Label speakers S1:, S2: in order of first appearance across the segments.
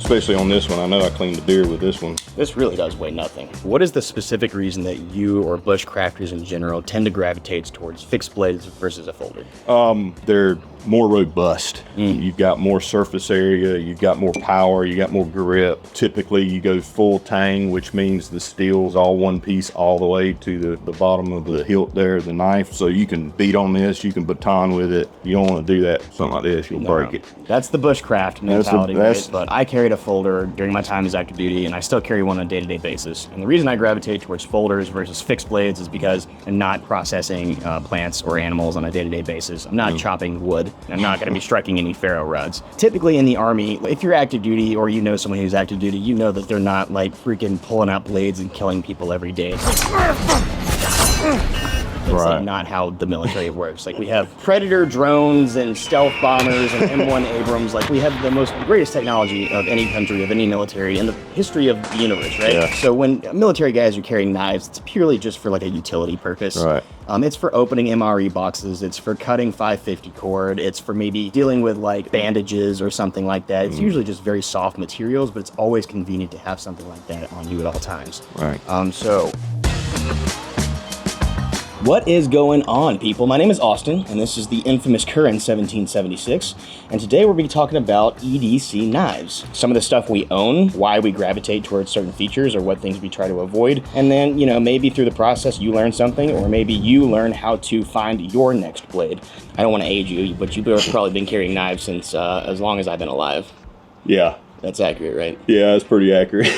S1: especially on this one. I know I cleaned the deer with this one.
S2: This really does weigh nothing. What is the specific reason that you or bushcrafters in general tend to gravitate towards fixed blades versus a folder?
S1: They're more robust. You've got more surface area, you've got more power, you got more grip. Typically you go full tang, which means the steel's all one piece all the way to the bottom of the hilt there, the knife. So you can beat on this, you can baton with it. You don't want to do that. Something like this, you'll break it.
S2: That's the bushcraft mentality, right? But I carried a folder during my time as active duty, and I still carry one on a day-to-day basis. And the reason I gravitate towards folders versus fixed blades is because I'm not processing plants or animals on a day-to-day basis. I'm not chopping wood. I'm not going to be striking any ferro rods. Typically in the Army, if you're active duty or you know someone who's active duty, you know that they're not like freaking pulling out blades and killing people every day. It's like not how the military works. Like we have Predator drones and stealth bombers and M1 Abrams. Like we have the greatest technology of any country, of any military in the history of the universe, right?
S1: Yeah.
S2: So when military guys are carrying knives, it's purely just for like a utility purpose.
S1: Right.
S2: It's for opening MRE boxes. It's for cutting 550 cord. It's for maybe dealing with like bandages or something like that. It's usually just very soft materials, but it's always convenient to have something like that on you at all times.
S1: Right.
S2: What is going on, people? My name is Austin, and this is the infamous Curran 1776, and today we'll be talking about EDC knives. Some of the stuff we own, why we gravitate towards certain features, or what things we try to avoid, and then, you know, maybe through the process you learn something, or maybe you learn how to find your next blade. I don't want to age you, but you've probably been carrying knives since as long as I've been alive.
S1: Yeah.
S2: That's accurate, right?
S1: Yeah, that's pretty accurate.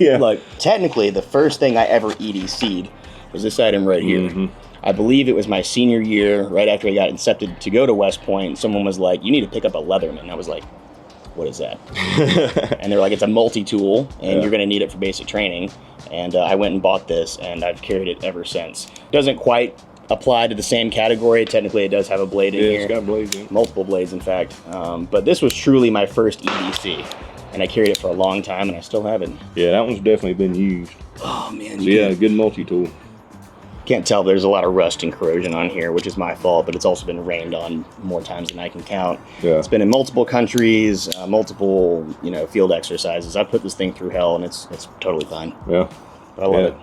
S1: Yeah.
S2: Look, technically, the first thing I ever EDC'd was this item right here. I believe it was my senior year, right after I got accepted to go to West Point. Someone was like, you need to pick up a Leatherman. I was like, what is that? And they're like, it's a multi-tool, and you're going to need it for basic training. And I went and bought this, and I've carried it ever since. Doesn't quite apply to the same category. Technically, it does have a blade in here.
S1: It's got blades in it.
S2: Multiple blades, in fact. But this was truly my first EDC. And I carried it for a long time, and I still have it.
S1: Yeah, that one's definitely been used.
S2: Oh, man.
S1: So yeah, good multi-tool.
S2: Can't tell, there's a lot of rust and corrosion on here, which is my fault, but it's also been rained on more times than I can count.
S1: Yeah.
S2: It's been in multiple countries, multiple, field exercises. I put this thing through hell, and it's totally fine.
S1: Yeah.
S2: But I love it.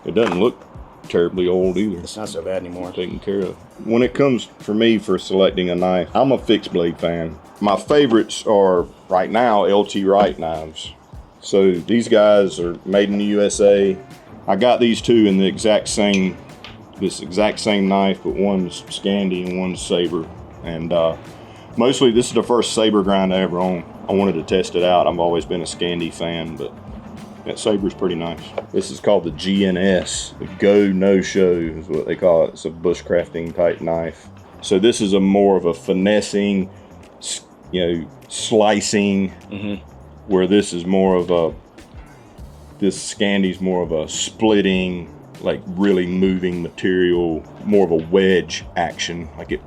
S1: It doesn't look terribly old either.
S2: It's not so bad anymore.
S1: Taken care of. When it comes for me for selecting a knife, I'm a fixed blade fan. My favorites are right now LT Wright knives. So these guys are made in the USA. I got these two in the exact same knife, but one's Scandi and one's Saber. And mostly this is the first Saber grind I ever owned. I wanted to test it out. I've always been a Scandi fan, but that Saber's pretty nice. This is called the GNS, the Go No Show is what they call it. It's a bushcrafting type knife. So this is a more of a finessing, slicing, where this is more of this Scandi's more of a splitting, like really moving material, more of a wedge action. Like it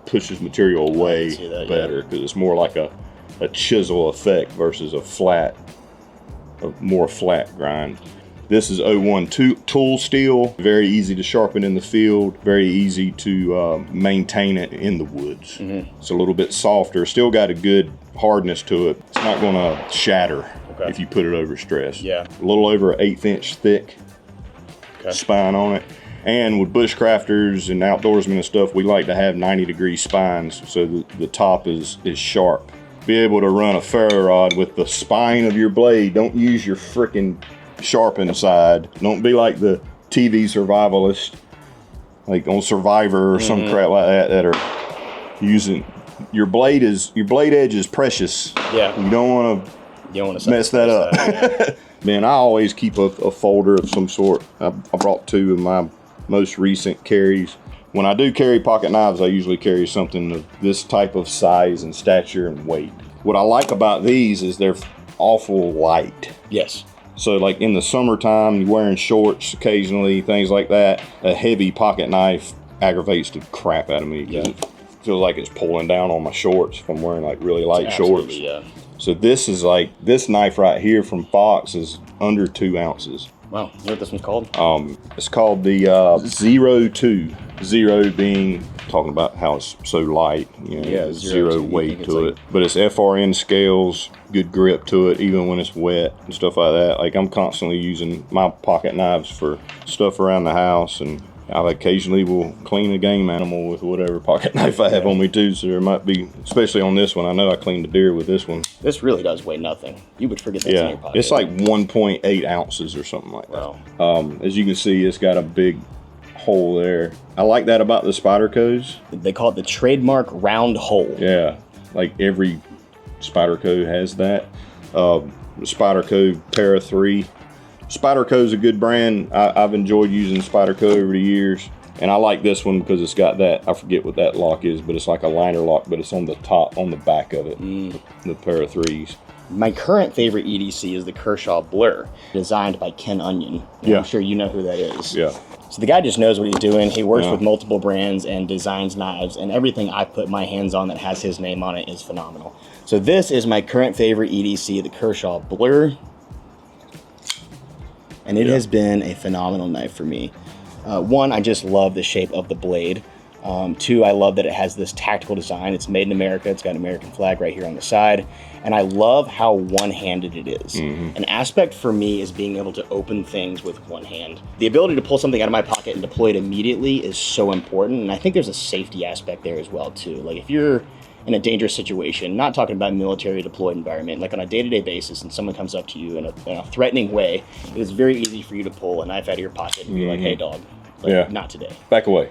S1: pushes material away better because it's more like a chisel effect versus a more flat grind. This is 01 tool steel, very easy to sharpen in the field, very easy to maintain it in the woods. It's a little bit softer, still got a good hardness to it. It's not gonna shatter if you put it over stress.
S2: Yeah.
S1: A little over an 1/8 inch thick spine on it. And with bushcrafters and outdoorsmen and stuff, we like to have 90-degree spines so the top is sharp. Be able to run a ferro rod with the spine of your blade. Don't use your freaking sharpened side. Don't be like the TV survivalist, like on Survivor or some crap like that are using your blade edge is precious.
S2: Yeah.
S1: You don't want to mess that up. Yeah. Man, I always keep a folder of some sort. I brought two of my most recent carries. When I do carry pocket knives, I usually carry something of this type of size and stature and weight. What I like about these is they're awful light.
S2: Yes. So
S1: like in the summertime, you're wearing shorts occasionally, things like that, a heavy pocket knife aggravates the crap out of me. Yeah. It feels like it's pulling down on my shorts if I'm wearing like really light shorts. Yeah. So this is like, this knife right here from Fox is under 2 ounces.
S2: Wow, you know what this one's called?
S1: It's called the 02. 0 being talking about how it's so light, you know,
S2: Yeah,
S1: zero
S2: so
S1: weight to it. But it's FRN scales, good grip to it, even when it's wet and stuff like that. Like, I'm constantly using my pocket knives for stuff around the house, and I occasionally will clean a game animal with whatever pocket knife I have on me too. So there might be, especially on this one, I know I cleaned a deer with this one.
S2: This really does weigh nothing. You would forget that's in your pocket.
S1: It's like 1.8 ounces or something like that.
S2: Wow.
S1: As you can see, it's got a big hole there. I like that about the Spydercos.
S2: They call it the trademark round hole.
S1: Yeah, like every Spyderco has that. Spyderco Para 3. Spyderco's a good brand. I've enjoyed using Spyderco over the years, and I like this one because it's got that, I forget what that lock is, but it's like a liner lock, but it's on the top, on the back of it, the Para 3s.
S2: My current favorite EDC is the Kershaw Blur, designed by Ken Onion.
S1: Yeah.
S2: I'm sure you know who that is.
S1: Yeah.
S2: So the guy just knows what he's doing. He works with multiple brands and designs knives, and everything I put my hands on that has his name on it is phenomenal. So this is my current favorite EDC, the Kershaw Blur. And it has been a phenomenal knife for me. One, I just love the shape of the blade. Two, I love that it has this tactical design. It's made in America. It's got an American flag right here on the side. And I love how one-handed it is. An aspect for me is being able to open things with one hand. The ability to pull something out of my pocket and deploy it immediately is so important. And I think there's a safety aspect there as well, too. Like, if you're in a dangerous situation, not talking about military deployed environment, like on a day-to-day basis, and someone comes up to you in a threatening way, it is very easy for you to pull a knife out of your pocket and be like, hey, dog, like, not today.
S1: Back away.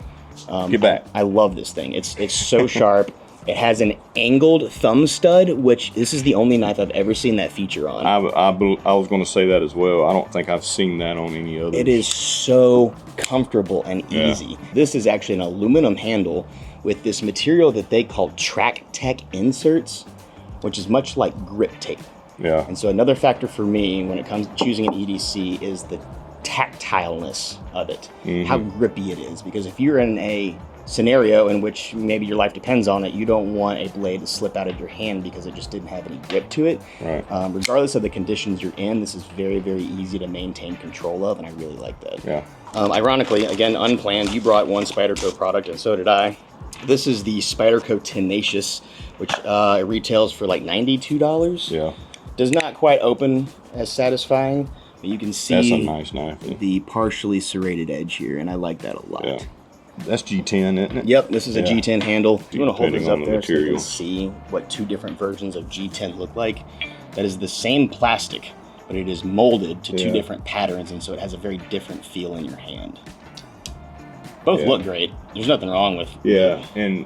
S1: Get back.
S2: I love this thing. It's so sharp. It has an angled thumb stud, which this is the only knife I've ever seen that feature on.
S1: I was going to say that as well. I don't think I've seen that on any other.
S2: It is so comfortable and easy. This is actually an aluminum handle with this material that they call Track Tech inserts, which is much like grip tape.
S1: Yeah.
S2: And so another factor for me when it comes to choosing an EDC is the tactileness of it, how grippy it is. Because if you're in a scenario in which maybe your life depends on it, you don't want a blade to slip out of your hand because it just didn't have any grip to it.
S1: Right.
S2: Regardless of the conditions you're in, this is very, very easy to maintain control of, and I really like that.
S1: Yeah.
S2: Ironically, again, unplanned, you brought one Spyderco product, and so did I. This is the Spyderco Tenacious, which it retails for like $92.
S1: Yeah.
S2: Does not quite open as satisfying, but you can see
S1: That's a nice knife.
S2: the partially serrated edge here, and I like that a lot.
S1: Yeah. That's G10, isn't it?
S2: Yep, this is a G10 handle. Do you want to hold this
S1: Depending
S2: up
S1: on the
S2: there so you
S1: material.
S2: can see what two different versions of G10 look like? That is the same plastic, but it is molded to two different patterns, and so it has a very different feel in your hand. Both look great. There's nothing wrong with.
S1: Yeah, and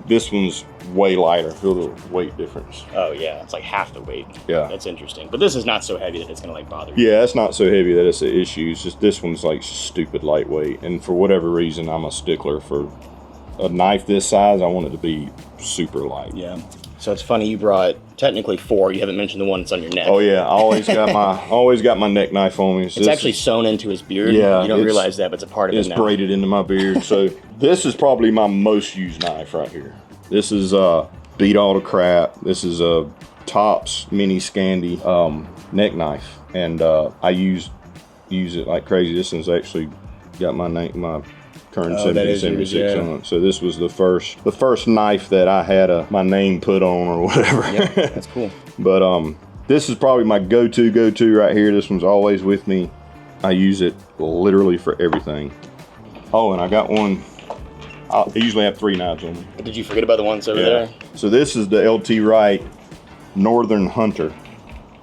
S1: this one's way lighter. Feel the weight difference.
S2: Oh yeah, it's like half the weight.
S1: Yeah.
S2: That's interesting. But this is not so heavy that it's gonna like bother you.
S1: Yeah, it's not so heavy that it's an issue. It's just this one's like stupid lightweight, and for whatever reason, I'm a stickler for a knife this size. I want it to be super light.
S2: Yeah. So it's funny you brought technically 4. You haven't mentioned the one that's on your neck.
S1: Oh yeah, I always got my neck knife on me. So
S2: It's actually sewn into his beard.
S1: Yeah,
S2: You don't realize that, but it's a part of
S1: it's
S2: it now.
S1: braided into my beard. So this is probably my most used knife right here. This is beat all the crap. This is a Tops Mini Scandi neck knife, and I use it like crazy. This one's actually got my name, my current 1776 on it. So this was the first knife that I had my name put on or whatever.
S2: Yep, that's cool.
S1: But this is probably my go-to right here. This one's always with me. I use it literally for everything. Oh, and I got one. I usually have 3 knives on me.
S2: Did you forget about the ones over there?
S1: So this is the LT Wright Northern Hunter,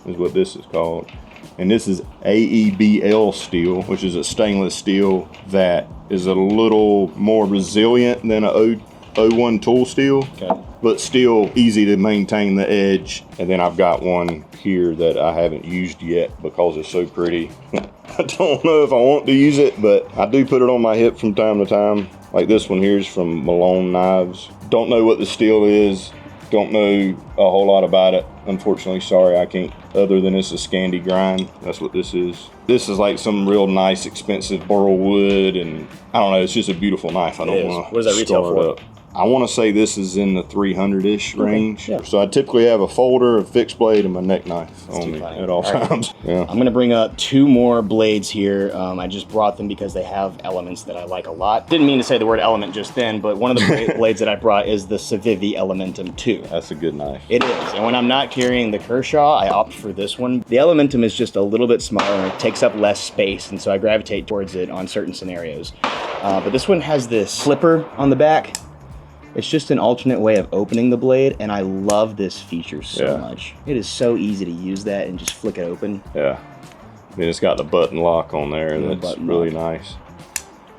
S1: is what this is called. And this is AEBL steel, which is a stainless steel that is a little more resilient than a 01 tool steel, but still easy to maintain the edge. And then I've got one here that I haven't used yet because it's so pretty. I don't know if I want to use it, but I do put it on my hip from time to time. Like this one here is from Malone Knives. Don't know what the steel is. Don't know a whole lot about it. Unfortunately, sorry, I can't. Other than it's a Scandi grind. That's what this is. This is like some real nice, expensive burl wood, and I don't know. It's just a beautiful knife. I don't want to.
S2: What does that retail for?
S1: I want to say this is in the 300-ish range.
S2: Yeah.
S1: So I typically have a folder, a fixed blade, and my neck knife on me
S2: funny.
S1: at all times. Yeah.
S2: I'm gonna bring up 2 more blades here. I just brought them because they have elements that I like a lot. Didn't mean to say the word element just then, but one of the blades that I brought is the CIVIVI Elementum 2.
S1: That's a good knife.
S2: It is, and when I'm not carrying the Kershaw, I opt for this one. The Elementum is just a little bit smaller, it takes up less space, and so I gravitate towards it on certain scenarios. But this one has this flipper on the back. It's just an alternate way of opening the blade, and I love this feature so much. It is so easy to use that and just flick it open.
S1: Yeah. Then it's got the button lock on there, and that's really nice.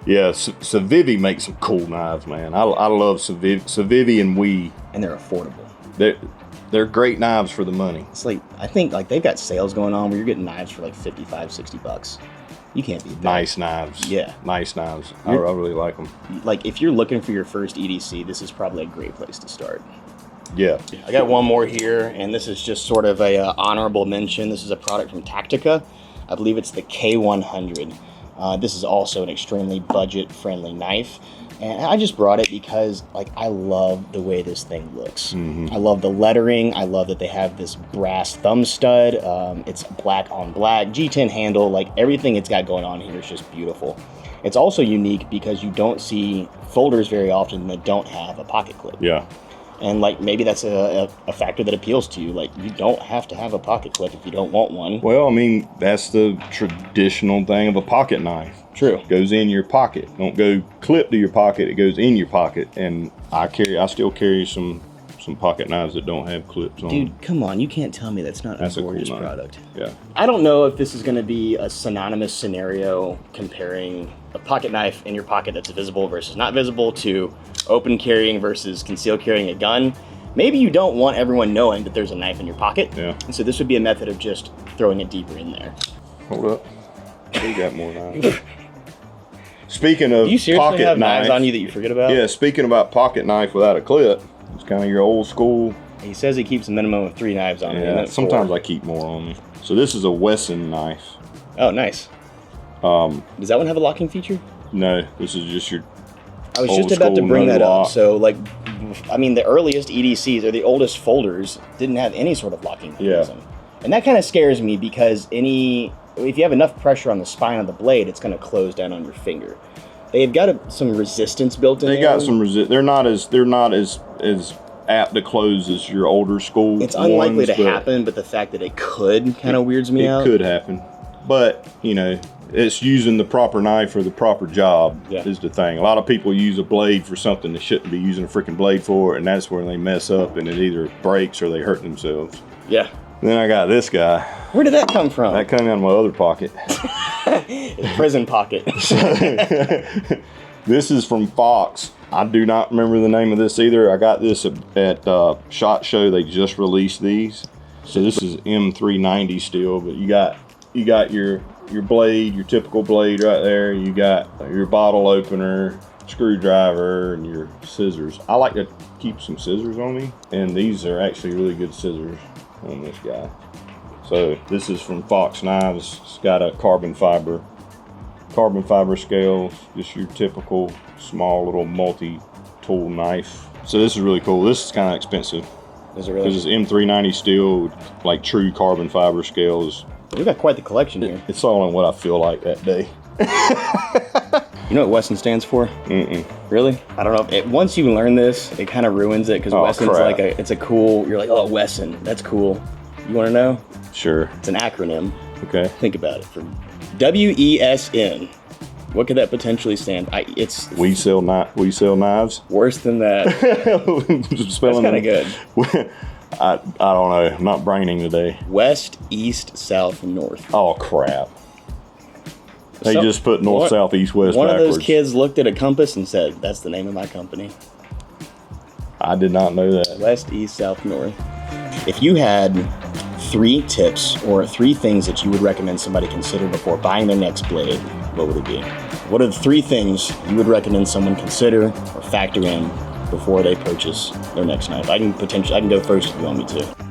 S1: Yeah, CIVIVI makes some cool knives, man. I love CIVIVI and WE. And
S2: they're affordable.
S1: They're great knives for the money.
S2: It's like, I think like they've got sales going on where you're getting knives for like 55, 60 bucks. You can't beat that.
S1: Nice knives.
S2: Yeah.
S1: Nice knives. I really like them.
S2: Like if you're looking for your first EDC, this is probably a great place to start.
S1: Yeah.
S2: I got one more here, and this is just sort of a honorable mention. This is a product from Tactica. I believe it's the K100. This is also an extremely budget-friendly knife. And I just brought it because, like, I love the way this thing looks. I love the lettering. I love that they have this brass thumb stud. It's black on black, G10 handle. Like, everything it's got going on here is just beautiful. It's also unique because you don't see folders very often that don't have a pocket clip.
S1: Yeah.
S2: And, like, maybe that's a factor that appeals to you. Like, you don't have to have a pocket clip if you don't want one.
S1: Well, I mean, that's the traditional thing of a pocket knife.
S2: True.
S1: Goes in your pocket. Don't go clip to your pocket. It goes in your pocket. And I still carry some pocket knives that don't have clips on them.
S2: Dude, come on. You can't tell me that's not a gorgeous product.
S1: Yeah.
S2: I don't know if this is going to be a synonymous scenario comparing a pocket knife in your pocket that's visible versus not visible to open carrying versus concealed carrying a gun. Maybe you don't want everyone knowing that there's a knife in your pocket.
S1: Yeah.
S2: And so this would be a method of just throwing it deeper in there.
S1: Hold up. We got more knives. Speaking of
S2: you seriously
S1: pocket
S2: have
S1: knife,
S2: knives on you that you forget about?
S1: Yeah, speaking about pocket knife without a clip, it's kind of your old school.
S2: He says he keeps a minimum of 3 knives on him.
S1: Yeah, sometimes I keep more on me. So this is a WESN knife.
S2: Oh, nice. Does that one have a locking feature?
S1: No, this is just your
S2: I was just about to bring that up. So, like, I mean, the earliest EDCs or the oldest folders didn't have any sort of locking mechanism. And that kind of scares me because if you have enough pressure on the spine of the blade, it's going to close down on your finger. They've got some resistance built in.
S1: They got some resist. They're not as apt to close as your older school.
S2: It's unlikely to happen, but the fact that it could kind of weirds me out.
S1: It could happen, but you know, it's using the proper knife for the proper job is the thing. A lot of people use a blade for something they shouldn't be using a freaking blade for, and that's where they mess up, and it either breaks or they hurt themselves.
S2: Yeah.
S1: Then I got this guy.
S2: Where did that come from?
S1: That came out of my other pocket.
S2: Prison pocket.
S1: This is from Fox. I do not remember the name of this either. I got this at SHOT Show. They just released these. So this is M390 still, but you got your blade, your typical blade right there. You got your bottle opener, screwdriver, and your scissors. I like to keep some scissors on me, and these are actually really good scissors on this guy. So this is from Fox Knives. It's got a carbon fiber scale, just your typical small little multi-tool knife. So this is really cool. This is kind of expensive.
S2: Is it really?
S1: Because it's M390 steel, like true carbon fiber scales.
S2: We've got quite the collection here.
S1: It's all on what I feel like that day.
S2: You know what WESN stands for?
S1: Mm-mm.
S2: Really? I don't know. Once you learn this, it kind of ruins it because WESN's like it's a cool. You're like, oh, WESN, that's cool. You want to know?
S1: Sure.
S2: It's an acronym.
S1: Okay.
S2: Think about it. For WESN, what could that potentially stand?
S1: We sell knives.
S2: Worse than that. That's kind of good.
S1: I don't know. I'm not braining today.
S2: West, east, south, north.
S1: Oh crap. They just put north, south, east, west
S2: One
S1: backwards.
S2: of those kids looked at a compass and said, that's the name of my company.
S1: I did not know that.
S2: West, east, south, north. If you had 3 tips or 3 things that you would recommend somebody consider before buying their next blade, what would it be? What are the 3 things you would recommend someone consider or factor in before they purchase their next knife? I can go first if you want me to.